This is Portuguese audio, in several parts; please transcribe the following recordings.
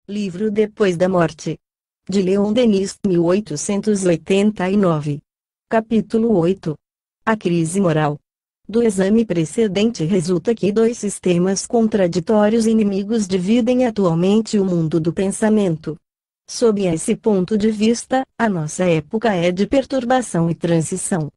Livro Depois da Morte. De Leon Denis, 1889. Capítulo 8. A crise moral. Do exame precedente resulta que dois sistemas contraditórios inimigos dividem atualmente o mundo do pensamento. Sob esse ponto de vista, a nossa época é de perturbação e transição.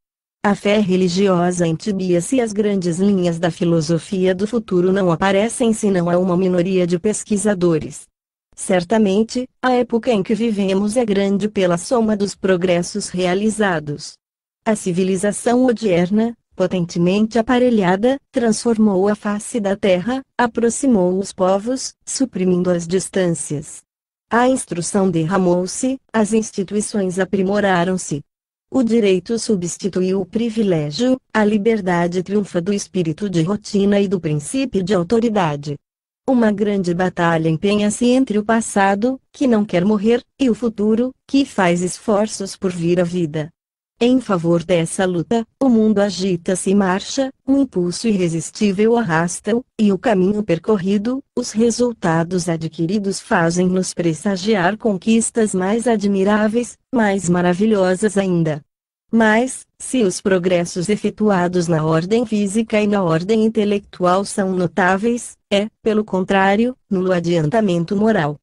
A fé religiosa entibia-se e as grandes linhas da filosofia do futuro não aparecem senão a uma minoria de pesquisadores. Certamente, a época em que vivemos é grande pela soma dos progressos realizados. A civilização moderna, potentemente aparelhada, transformou a face da terra, aproximou os povos, suprimindo as distâncias. A instrução derramou-se, as instituições aprimoraram-se. O direito substituiu o privilégio, a liberdade triunfa do espírito de rotina e do princípio de autoridade. Uma grande batalha empenha-se entre o passado, que não quer morrer, e o futuro, que faz esforços por vir à vida. Em favor dessa luta, o mundo agita-se e marcha, um impulso irresistível arrasta-o, e o caminho percorrido, os resultados adquiridos fazem-nos pressagiar conquistas mais admiráveis, mais maravilhosas ainda. Mas, se os progressos efetuados na ordem física e na ordem intelectual são notáveis, é, pelo contrário, nulo adiantamento moral.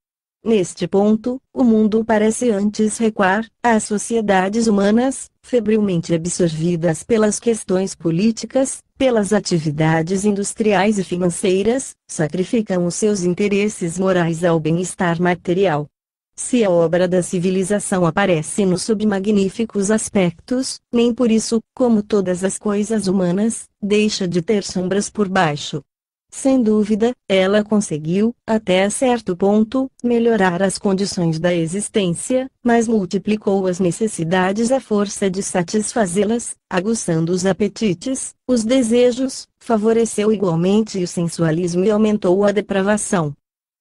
Neste ponto, o mundo parece antes recuar, as sociedades humanas, febrilmente absorvidas pelas questões políticas, pelas atividades industriais e financeiras, sacrificam os seus interesses morais ao bem-estar material. Se a obra da civilização aparece-nos sob magníficos aspectos, nem por isso, como todas as coisas humanas, deixa de ter sombras por baixo. Sem dúvida, ela conseguiu, até certo ponto, melhorar as condições da existência, mas multiplicou as necessidades à força de satisfazê-las, aguçando os apetites, os desejos, favoreceu igualmente o sensualismo e aumentou a depravação.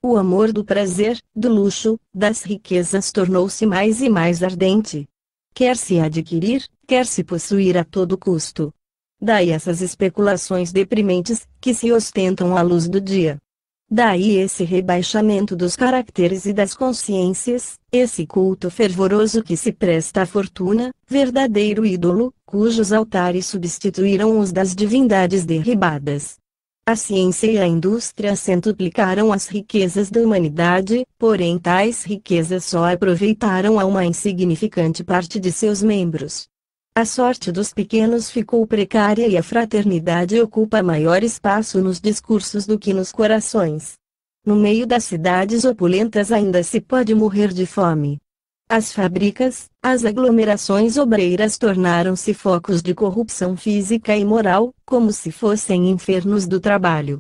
O amor do prazer, do luxo, das riquezas tornou-se mais e mais ardente. Quer-se adquirir, quer-se possuir a todo custo. Daí essas especulações deprimentes, que se ostentam à luz do dia. Daí esse rebaixamento dos caracteres e das consciências, esse culto fervoroso que se presta à fortuna, verdadeiro ídolo, cujos altares substituíram os das divindades derribadas. A ciência e a indústria centuplicaram as riquezas da humanidade, porém tais riquezas só aproveitaram a uma insignificante parte de seus membros. A sorte dos pequenos ficou precária e a fraternidade ocupa maior espaço nos discursos do que nos corações. No meio das cidades opulentas ainda se pode morrer de fome. As fábricas, as aglomerações obreiras tornaram-se focos de corrupção física e moral, como se fossem infernos do trabalho.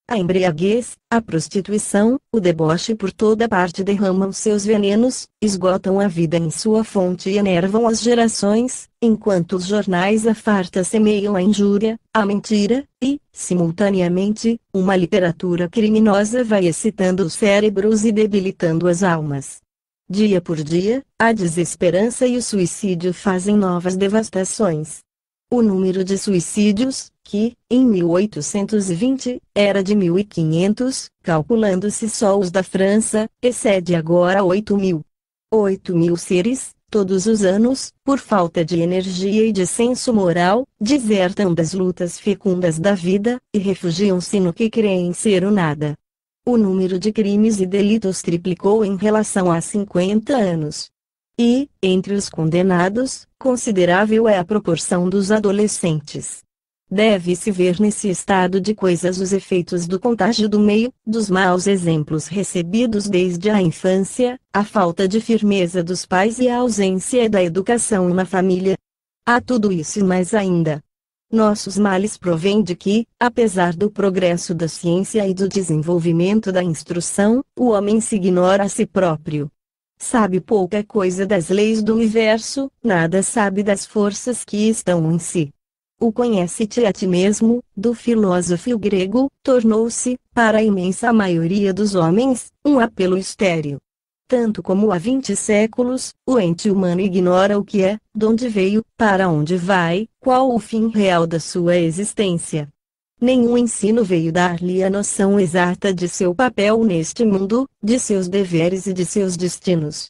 A embriaguez, a prostituição, o deboche por toda parte derramam seus venenos, esgotam a vida em sua fonte e enervam as gerações, enquanto os jornais à farta semeiam a injúria, a mentira, e, simultaneamente, uma literatura criminosa vai excitando os cérebros e debilitando as almas. Dia por dia, a desesperança e o suicídio fazem novas devastações. O número de suicídios, que, em 1820, era de 1.500, calculando-se só os da França, excede agora 8.000. 8.000 seres, todos os anos, por falta de energia e de senso moral, desertam das lutas fecundas da vida, e refugiam-se no que creem ser o nada. O número de crimes e delitos triplicou em relação a 50 anos. E, entre os condenados, considerável é a proporção dos adolescentes. Deve-se ver nesse estado de coisas os efeitos do contágio do meio, dos maus exemplos recebidos desde a infância, a falta de firmeza dos pais e a ausência da educação na família. Há tudo isso e mais ainda. Nossos males provêm de que, apesar do progresso da ciência e do desenvolvimento da instrução, o homem se ignora a si próprio. Sabe pouca coisa das leis do universo, nada sabe das forças que estão em si. O conhece-te a ti mesmo, do filósofo grego, tornou-se, para a imensa maioria dos homens, um apelo estéril. Tanto como há 20 séculos, o ente humano ignora o que é, de onde veio, para onde vai, qual o fim real da sua existência. Nenhum ensino veio dar-lhe a noção exata de seu papel neste mundo, de seus deveres e de seus destinos.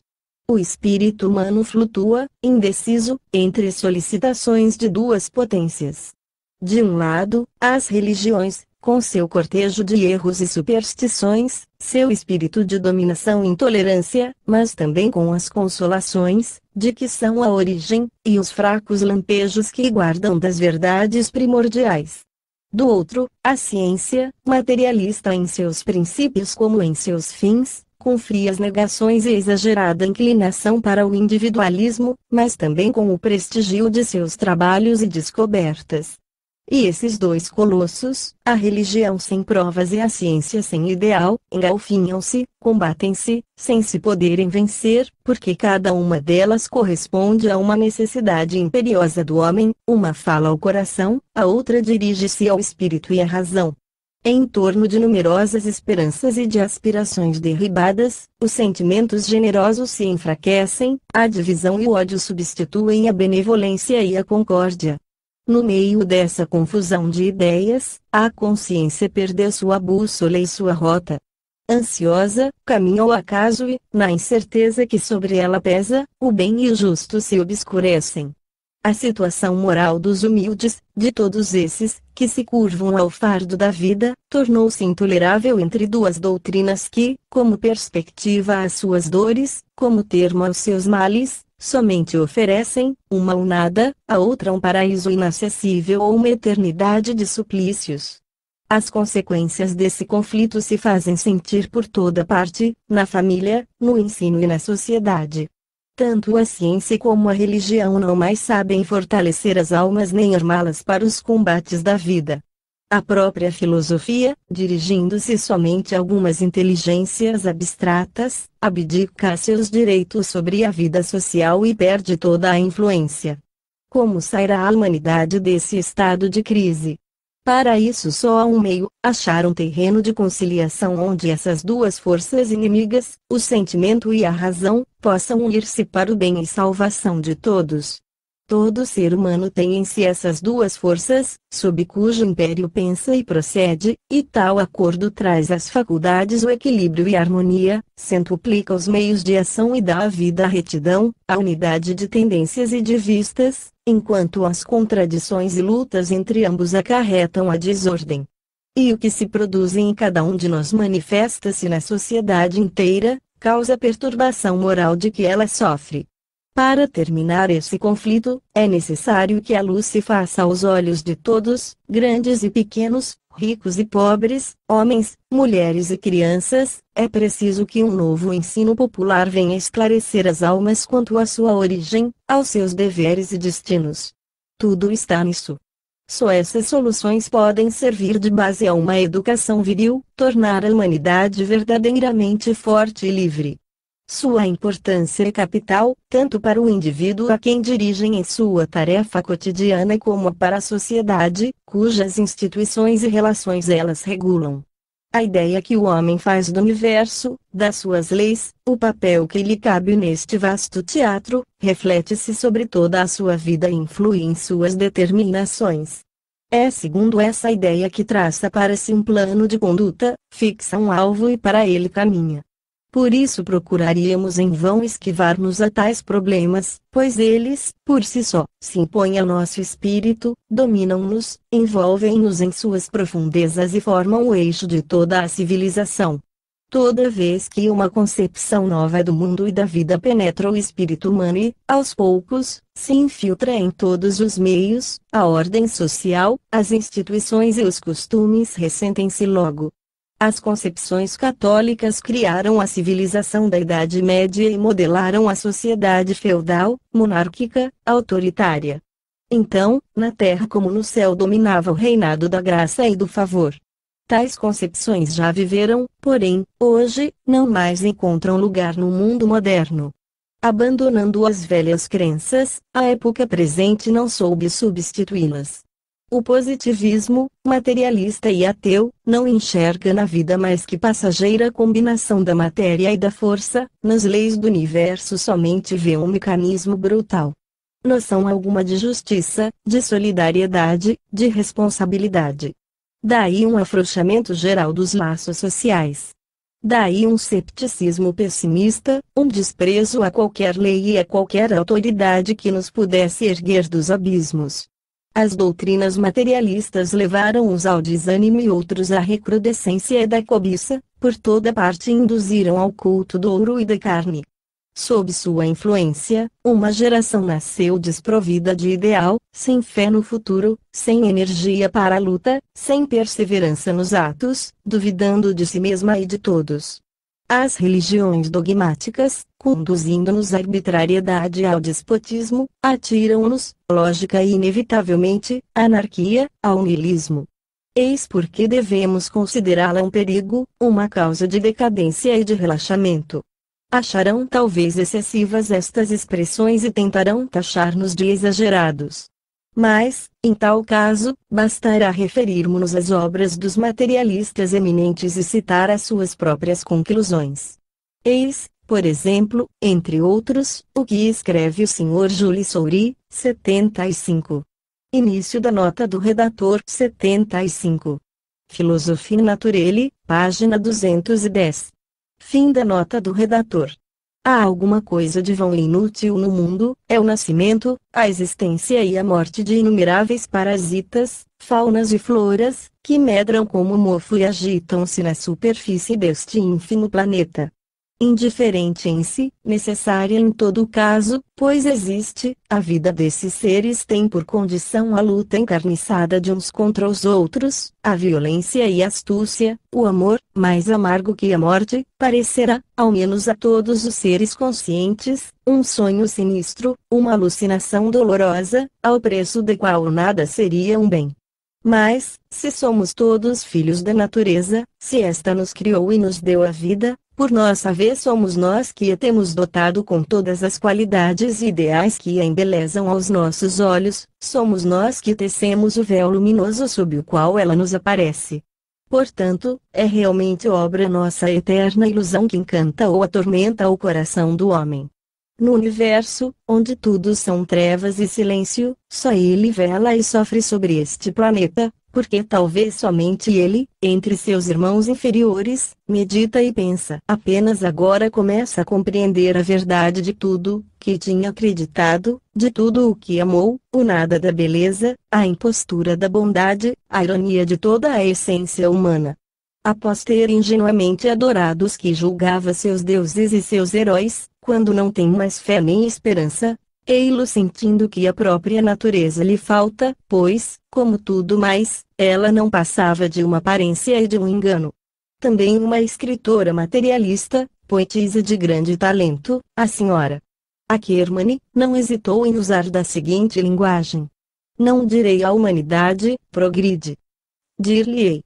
O espírito humano flutua, indeciso, entre solicitações de duas potências. De um lado, as religiões, com seu cortejo de erros e superstições, seu espírito de dominação e intolerância, mas também com as consolações, de que são a origem, e os fracos lampejos que guardam das verdades primordiais. Do outro, a ciência, materialista em seus princípios como em seus fins, com frias negações e exagerada inclinação para o individualismo, mas também com o prestígio de seus trabalhos e descobertas. E esses dois colossos, a religião sem provas e a ciência sem ideal, engalfinham-se, combatem-se, sem se poderem vencer, porque cada uma delas corresponde a uma necessidade imperiosa do homem, uma fala ao coração, a outra dirige-se ao espírito e à razão. Em torno de numerosas esperanças e de aspirações derribadas, os sentimentos generosos se enfraquecem, a divisão e o ódio substituem a benevolência e a concórdia. No meio dessa confusão de ideias, a consciência perdeu sua bússola e sua rota. Ansiosa, caminha ao acaso e, na incerteza que sobre ela pesa, o bem e o justo se obscurecem. A situação moral dos humildes, de todos esses, que se curvam ao fardo da vida, tornou-se intolerável entre duas doutrinas que, como perspectiva às suas dores, como termo aos seus males, somente oferecem, uma o nada, a outra um paraíso inacessível ou uma eternidade de suplícios. As consequências desse conflito se fazem sentir por toda parte, na família, no ensino e na sociedade. Tanto a ciência como a religião não mais sabem fortalecer as almas nem armá-las para os combates da vida. A própria filosofia, dirigindo-se somente a algumas inteligências abstratas, abdica seus direitos sobre a vida social e perde toda a influência. Como sairá a humanidade desse estado de crise? Para isso só há um meio: achar um terreno de conciliação onde essas duas forças inimigas, o sentimento e a razão, possam unir-se para o bem e salvação de todos. Todo ser humano tem em si essas duas forças, sob cujo império pensa e procede, e tal acordo traz às faculdades o equilíbrio e a harmonia, centuplica os meios de ação e dá à vida a retidão, a unidade de tendências e de vistas, enquanto as contradições e lutas entre ambos acarretam a desordem. E o que se produz em cada um de nós manifesta-se na sociedade inteira, causa a perturbação moral de que ela sofre. Para terminar esse conflito, é necessário que a luz se faça aos olhos de todos, grandes e pequenos, ricos e pobres, homens, mulheres e crianças. É preciso que um novo ensino popular venha esclarecer as almas quanto à sua origem, aos seus deveres e destinos. Tudo está nisso. Só essas soluções podem servir de base a uma educação viril, tornar a humanidade verdadeiramente forte e livre. Sua importância é capital, tanto para o indivíduo a quem dirigem em sua tarefa cotidiana como para a sociedade, cujas instituições e relações elas regulam. A ideia que o homem faz do universo, das suas leis, o papel que lhe cabe neste vasto teatro, reflete-se sobre toda a sua vida e influi em suas determinações. É segundo essa ideia que traça para si um plano de conduta, fixa um alvo e para ele caminha. Por isso procuraríamos em vão esquivar-nos a tais problemas, pois eles, por si só, se impõem ao nosso espírito, dominam-nos, envolvem-nos em suas profundezas e formam o eixo de toda a civilização. Toda vez que uma concepção nova do mundo e da vida penetra o espírito humano e, aos poucos, se infiltra em todos os meios, a ordem social, as instituições e os costumes ressentem-se logo. As concepções católicas criaram a civilização da Idade Média e modelaram a sociedade feudal, monárquica, autoritária. Então, na terra como no céu dominava o reinado da graça e do favor. Tais concepções já viveram, porém, hoje, não mais encontram lugar no mundo moderno. Abandonando as velhas crenças, a época presente não soube substituí-las. O positivismo, materialista e ateu, não enxerga na vida mais que passageira combinação da matéria e da força, nas leis do universo somente vê um mecanismo brutal. Noção alguma de justiça, de solidariedade, de responsabilidade. Daí um afrouxamento geral dos laços sociais. Daí um cepticismo pessimista, um desprezo a qualquer lei e a qualquer autoridade que nos pudesse erguer dos abismos. As doutrinas materialistas levaram uns ao desânimo e outros à recrudescência da cobiça, por toda parte induziram ao culto do ouro e da carne. Sob sua influência, uma geração nasceu desprovida de ideal, sem fé no futuro, sem energia para a luta, sem perseverança nos atos, duvidando de si mesma e de todos. As religiões dogmáticas, conduzindo-nos à arbitrariedade e ao despotismo, atiram-nos, lógica e inevitavelmente, à anarquia, ao niilismo. Eis porque devemos considerá-la um perigo, uma causa de decadência e de relaxamento. Acharão talvez excessivas estas expressões e tentarão taxar-nos de exagerados. Mas, em tal caso, bastará referirmos-nos às obras dos materialistas eminentes e citar as suas próprias conclusões. Eis, por exemplo, entre outros, o que escreve o Sr. Jules Soury, 75. Início da nota do redator 75. Philosophie naturelle, página 210. Fim da nota do redator. Há alguma coisa de vão e inútil no mundo, é o nascimento, a existência e a morte de inumeráveis parasitas, faunas e floras, que medram como mofo e agitam-se na superfície deste ínfimo planeta. Indiferente em si, necessária em todo o caso, pois existe, a vida desses seres tem por condição a luta encarniçada de uns contra os outros, a violência e a astúcia, o amor, mais amargo que a morte, parecerá, ao menos a todos os seres conscientes, um sonho sinistro, uma alucinação dolorosa, ao preço da qual nada seria um bem. Mas, se somos todos filhos da natureza, se esta nos criou e nos deu a vida, por nossa vez somos nós que a temos dotado com todas as qualidades e ideais que a embelezam aos nossos olhos, somos nós que tecemos o véu luminoso sob o qual ela nos aparece. Portanto, é realmente obra nossa a eterna ilusão que encanta ou atormenta o coração do homem. No universo, onde tudo são trevas e silêncio, só ele vela e sofre sobre este planeta, porque talvez somente ele, entre seus irmãos inferiores, medita e pensa. Apenas agora começa a compreender a verdade de tudo que tinha acreditado, de tudo o que amou, o nada da beleza, a impostura da bondade, a ironia de toda a essência humana. Após ter ingenuamente adorado os que julgava seus deuses e seus heróis, quando não tem mais fé nem esperança, ei-lo sentindo que a própria natureza lhe falta, pois, como tudo mais, ela não passava de uma aparência e de um engano. Também uma escritora materialista, poetisa de grande talento, a Sra. Ackermann, não hesitou em usar da seguinte linguagem: não direi à humanidade, progride. Dir-lhe-ei: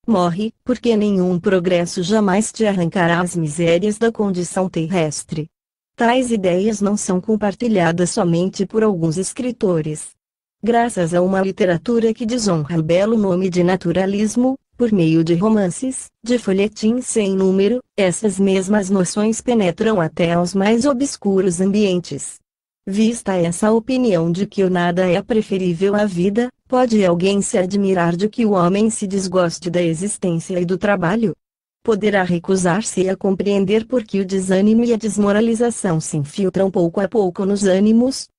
morre, porque nenhum progresso jamais te arrancará as misérias da condição terrestre. Tais ideias não são compartilhadas somente por alguns escritores. Graças a uma literatura que desonra o belo nome de naturalismo, por meio de romances, de folhetins sem número, essas mesmas noções penetram até aos mais obscuros ambientes. Vista essa opinião de que o nada é preferível à vida, pode alguém se admirar de que o homem se desgoste da existência e do trabalho? Poderá recusar-se a compreender por que o desânimo e a desmoralização se infiltram pouco a pouco nos ânimos?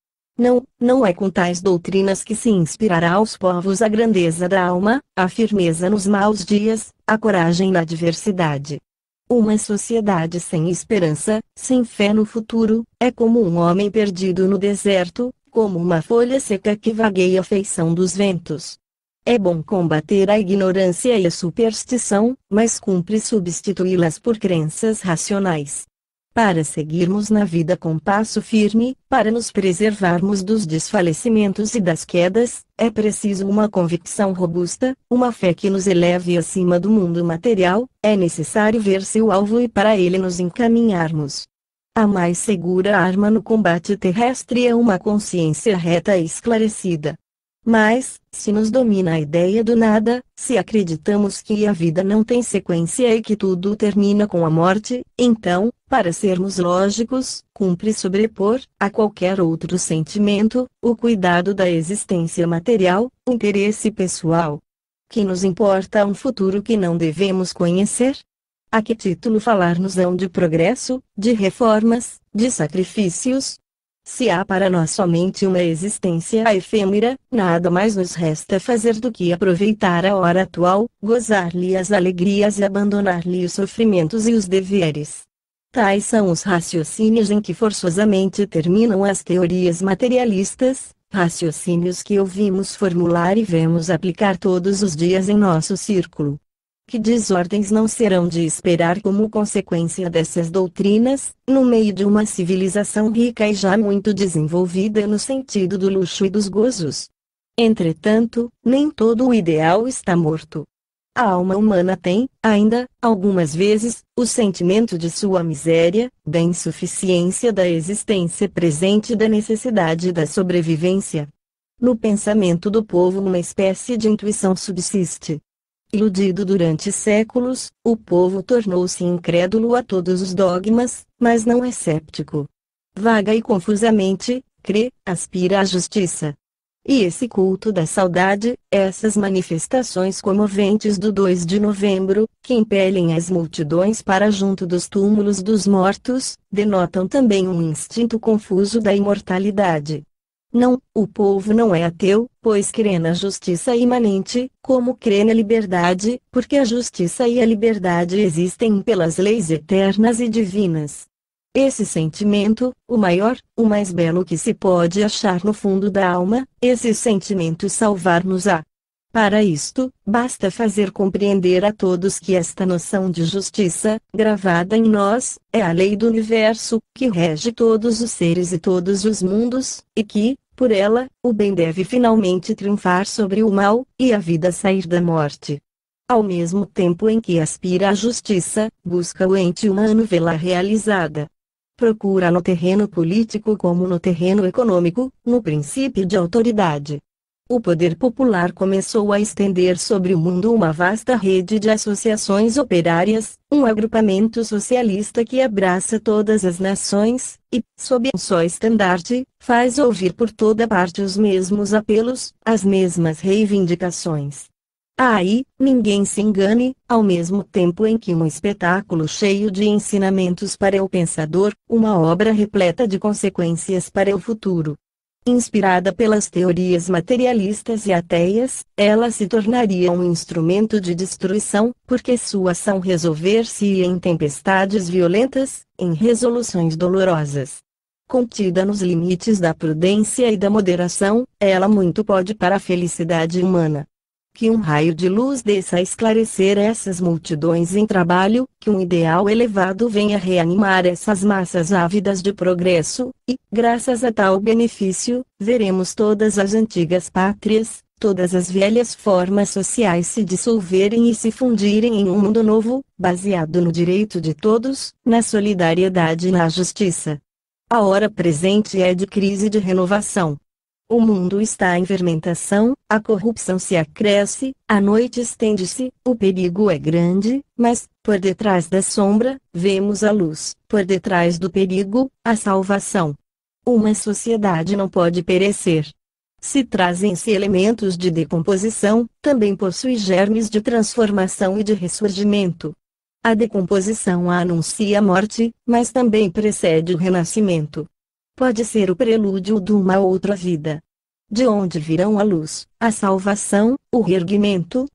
Não é com tais doutrinas que se inspirará aos povos a grandeza da alma, a firmeza nos maus dias, a coragem na adversidade. Uma sociedade sem esperança, sem fé no futuro, é como um homem perdido no deserto, como uma folha seca que vagueia à feição dos ventos. É bom combater a ignorância e a superstição, mas cumpre substituí-las por crenças racionais. Para seguirmos na vida com passo firme, para nos preservarmos dos desfalecimentos e das quedas, é preciso uma convicção robusta, uma fé que nos eleve acima do mundo material, é necessário ver-se o alvo e para ele nos encaminharmos. A mais segura arma no combate terrestre é uma consciência reta e esclarecida. Mas, se nos domina a ideia do nada, se acreditamos que a vida não tem sequência e que tudo termina com a morte, então, para sermos lógicos, cumpre sobrepor, a qualquer outro sentimento, o cuidado da existência material, o interesse pessoal. Que nos importa um futuro que não devemos conhecer? A que título falar-nos-ão de progresso, de reformas, de sacrifícios? Se há para nós somente uma existência efêmera, nada mais nos resta fazer do que aproveitar a hora atual, gozar-lhe as alegrias e abandonar-lhe os sofrimentos e os deveres. Tais são os raciocínios em que forçosamente terminam as teorias materialistas, raciocínios que ouvimos formular e vemos aplicar todos os dias em nosso círculo. Que desordens não serão de esperar como consequência dessas doutrinas, no meio de uma civilização rica e já muito desenvolvida no sentido do luxo e dos gozos? Entretanto, nem todo o ideal está morto. A alma humana tem, ainda, algumas vezes, o sentimento de sua miséria, da insuficiência da existência presente e da necessidade da sobrevivência. No pensamento do povo uma espécie de intuição subsiste. Iludido durante séculos, o povo tornou-se incrédulo a todos os dogmas, mas não é séptico. Vaga e confusamente, crê, aspira à justiça. E esse culto da saudade, essas manifestações comoventes do 2 de novembro, que impelem as multidões para junto dos túmulos dos mortos, denotam também um instinto confuso da imortalidade. Não, o povo não é ateu, pois crê na justiça imanente, como crê na liberdade, porque a justiça e a liberdade existem pelas leis eternas e divinas. Esse sentimento, o maior, o mais belo que se pode achar no fundo da alma, esse sentimento salvar-nos-á. Para isto, basta fazer compreender a todos que esta noção de justiça, gravada em nós, é a lei do universo, que rege todos os seres e todos os mundos, e que, por ela, o bem deve finalmente triunfar sobre o mal, e a vida sair da morte. Ao mesmo tempo em que aspira à justiça, busca o ente humano vê-la realizada. Procura no terreno político como no terreno econômico, no princípio de autoridade. O poder popular começou a estender sobre o mundo uma vasta rede de associações operárias, um agrupamento socialista que abraça todas as nações, e, sob um só estandarte, faz ouvir por toda parte os mesmos apelos, as mesmas reivindicações. Aí, ninguém se engane, ao mesmo tempo em que um espetáculo cheio de ensinamentos para o pensador, uma obra repleta de consequências para o futuro. Inspirada pelas teorias materialistas e ateias, ela se tornaria um instrumento de destruição, porque sua ação resolver-se-ia em tempestades violentas, em resoluções dolorosas. Contida nos limites da prudência e da moderação, ela muito pode para a felicidade humana. Que um raio de luz desça a esclarecer essas multidões em trabalho, que um ideal elevado venha reanimar essas massas ávidas de progresso, e, graças a tal benefício, veremos todas as antigas pátrias, todas as velhas formas sociais se dissolverem e se fundirem em um mundo novo, baseado no direito de todos, na solidariedade e na justiça. A hora presente é de crise e de renovação. O mundo está em fermentação, a corrupção se acresce, a noite estende-se, o perigo é grande, mas, por detrás da sombra, vemos a luz, por detrás do perigo, a salvação. Uma sociedade não pode perecer. Se trazem-se elementos de decomposição, também possui germes de transformação e de ressurgimento. A decomposição anuncia a morte, mas também precede o renascimento. Pode ser o prelúdio de uma outra vida. De onde virão a luz, a salvação, o reerguimento?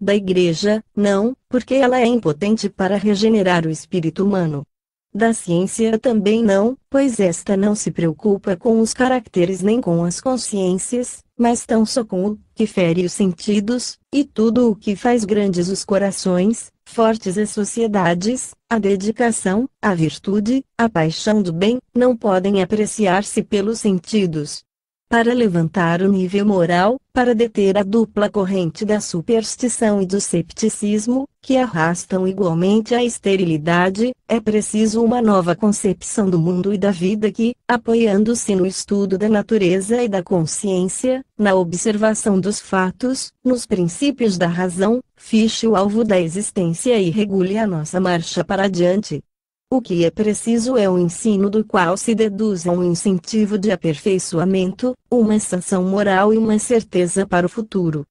Da Igreja, não, porque ela é impotente para regenerar o espírito humano. Da ciência também não, pois esta não se preocupa com os caracteres nem com as consciências, mas tão só com o que fere os sentidos, e tudo o que faz grandes os corações, fortes as sociedades, a dedicação, a virtude, a paixão do bem, não podem apreciar-se pelos sentidos. Para levantar o nível moral, para deter a dupla corrente da superstição e do cepticismo, que arrastam igualmente à esterilidade, é preciso uma nova concepção do mundo e da vida que, apoiando-se no estudo da natureza e da consciência, na observação dos fatos, nos princípios da razão, fixe o alvo da existência e regule a nossa marcha para adiante. O que é preciso é um ensino do qual se deduza um incentivo de aperfeiçoamento, uma sanção moral e uma certeza para o futuro.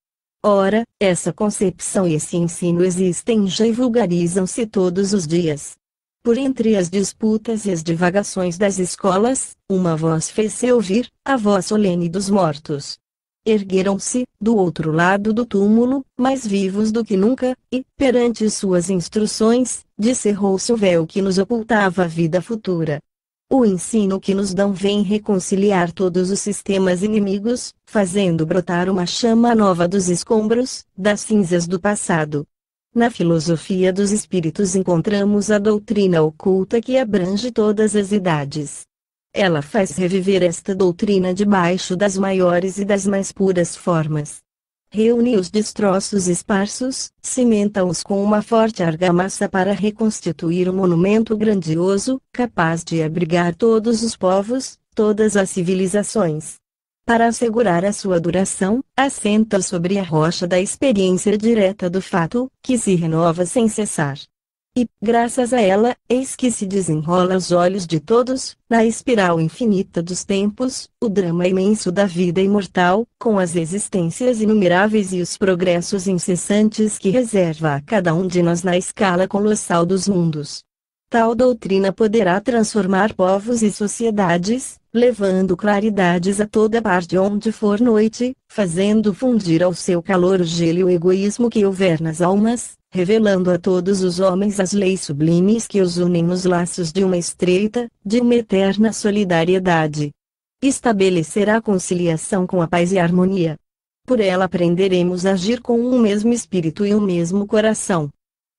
Ora, essa concepção e esse ensino existem já e vulgarizam-se todos os dias. Por entre as disputas e as divagações das escolas, uma voz fez-se ouvir, a voz solene dos mortos. Ergueram-se, do outro lado do túmulo, mais vivos do que nunca, e, perante suas instruções, descerrou-se o véu que nos ocultava a vida futura. O ensino que nos dão vem reconciliar todos os sistemas inimigos, fazendo brotar uma chama nova dos escombros, das cinzas do passado. Na filosofia dos espíritos encontramos a doutrina oculta que abrange todas as idades. Ela faz reviver esta doutrina debaixo das maiores e das mais puras formas. Reúne os destroços esparsos, cimenta-os com uma forte argamassa para reconstituir um monumento grandioso, capaz de abrigar todos os povos, todas as civilizações. Para assegurar a sua duração, assenta sobre a rocha da experiência direta do fato, que se renova sem cessar. E, graças a ela, eis que se desenrola aos olhos de todos, na espiral infinita dos tempos, o drama imenso da vida imortal, com as existências inumeráveis e os progressos incessantes que reserva a cada um de nós na escala colossal dos mundos. Tal doutrina poderá transformar povos e sociedades, levando claridades a toda parte onde for noite, fazendo fundir ao seu calor o gelo e o egoísmo que houver nas almas, revelando a todos os homens as leis sublimes que os unem nos laços de uma estreita, de uma eterna solidariedade. Estabelecerá conciliação com a paz e a harmonia. Por ela aprenderemos a agir com um mesmo espírito e um mesmo coração.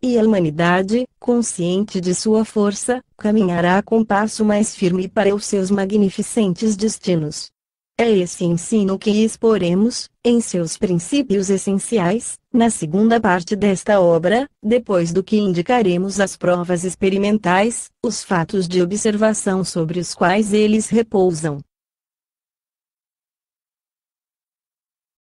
E a humanidade, consciente de sua força, caminhará com passo mais firme para os seus magnificentes destinos. É esse ensino que exporemos, em seus princípios essenciais, na segunda parte desta obra, depois do que indicaremos as provas experimentais, os fatos de observação sobre os quais eles repousam.